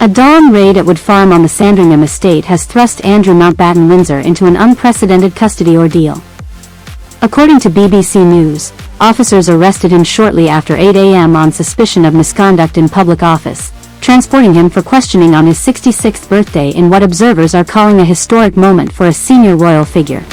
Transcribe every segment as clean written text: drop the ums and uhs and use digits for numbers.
A dawn raid at Wood Farm on the Sandringham estate has thrust Andrew Mountbatten-Windsor into an unprecedented custody ordeal. According to BBC News, officers arrested him shortly after 8 a.m. on suspicion of misconduct in public office, transporting him for questioning on his 66th birthday in what observers are calling a historic moment for a senior royal figure.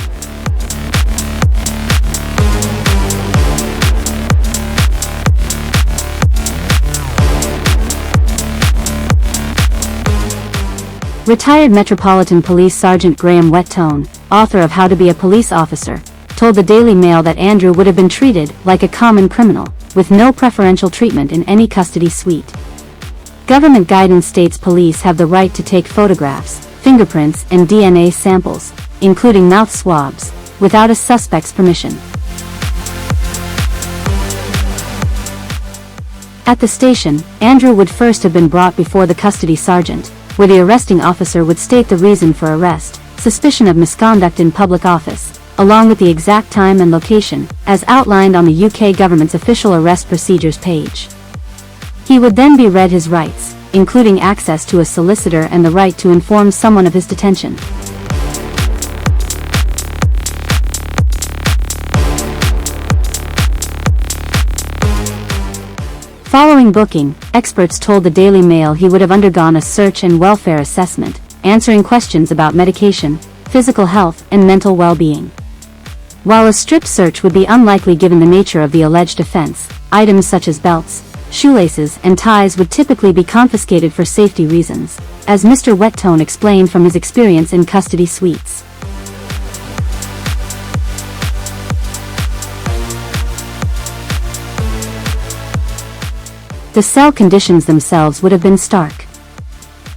Retired Metropolitan Police Sergeant Graham Whettone, author of How to Be a Police Officer, told the Daily Mail that Andrew would have been treated like a common criminal, with no preferential treatment in any custody suite. Government guidance states police have the right to take photographs, fingerprints, and DNA samples, including mouth swabs, without a suspect's permission. At the station, Andrew would first have been brought before the custody sergeant, where the arresting officer would state the reason for arrest, suspicion of misconduct in public office, along with the exact time and location, as outlined on the UK government's official arrest procedures page. He would then be read his rights, including access to a solicitor and the right to inform someone of his detention. Following booking, experts told the Daily Mail he would have undergone a search and welfare assessment, answering questions about medication, physical health, and mental well-being. While a strip search would be unlikely given the nature of the alleged offense, items such as belts, shoelaces, and ties would typically be confiscated for safety reasons, as Mr. Whettone explained from his experience in custody suites. The cell conditions themselves would have been stark.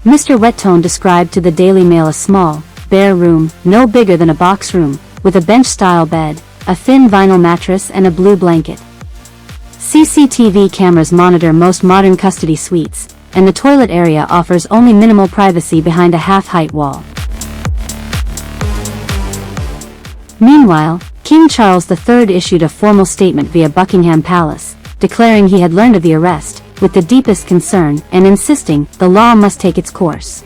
Mr. Whettone described to the Daily Mail a small, bare room, no bigger than a box room, with a bench-style bed, a thin vinyl mattress and a blue blanket. CCTV cameras monitor most modern custody suites, and the toilet area offers only minimal privacy behind a half-height wall. Meanwhile, King Charles III issued a formal statement via Buckingham Palace, declaring he had learned of the arrest, with the deepest concern, and insisting the law must take its course.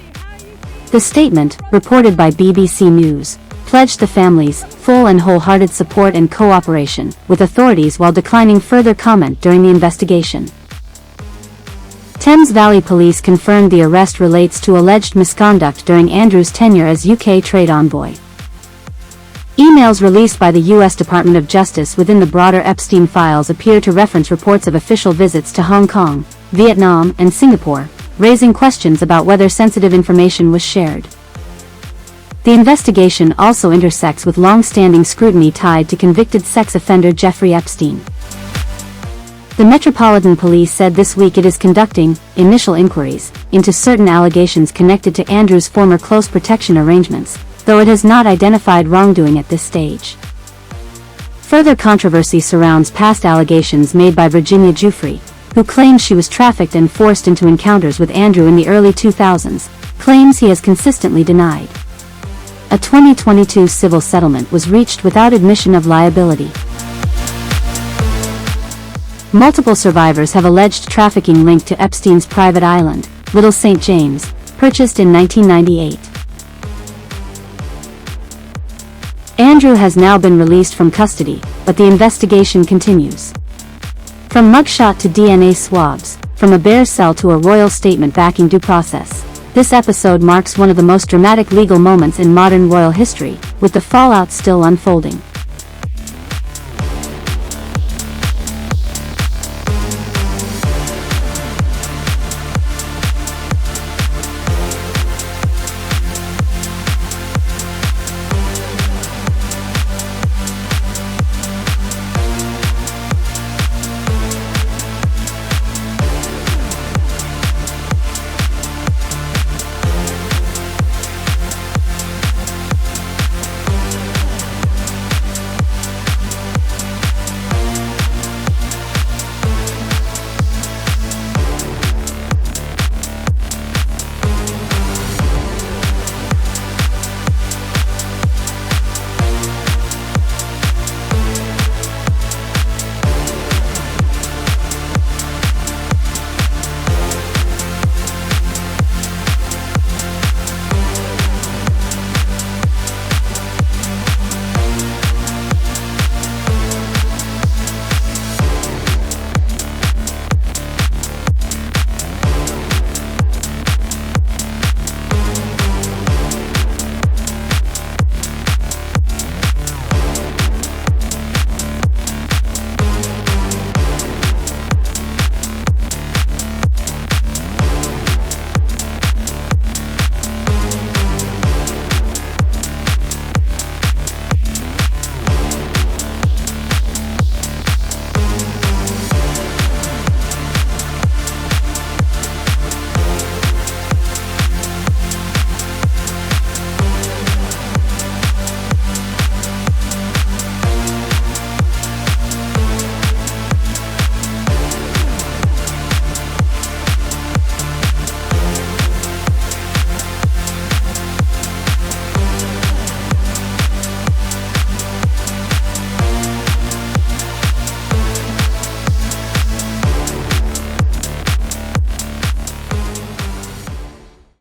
The statement, reported by BBC News, pledged the family's full and wholehearted support and cooperation with authorities while declining further comment during the investigation. Thames Valley Police confirmed the arrest relates to alleged misconduct during Andrew's tenure as UK trade envoy. Emails released by the US Department of Justice within the broader Epstein files appear to reference reports of official visits to Hong Kong, Vietnam, and Singapore, raising questions about whether sensitive information was shared. The investigation also intersects with long-standing scrutiny tied to convicted sex offender Jeffrey Epstein. The Metropolitan Police said this week it is conducting initial inquiries into certain allegations connected to Andrew's former close protection arrangements, though it has not identified wrongdoing at this stage. Further controversy surrounds past allegations made by Virginia Giuffre, who claims she was trafficked and forced into encounters with Andrew in the early 2000s, claims he has consistently denied. A 2022 civil settlement was reached without admission of liability. Multiple survivors have alleged trafficking linked to Epstein's private island, Little St. James, purchased in 1998. Andrew has now been released from custody, but the investigation continues. From mugshot to DNA swabs, from a bare cell to a royal statement backing due process, this episode marks one of the most dramatic legal moments in modern royal history, with the fallout still unfolding.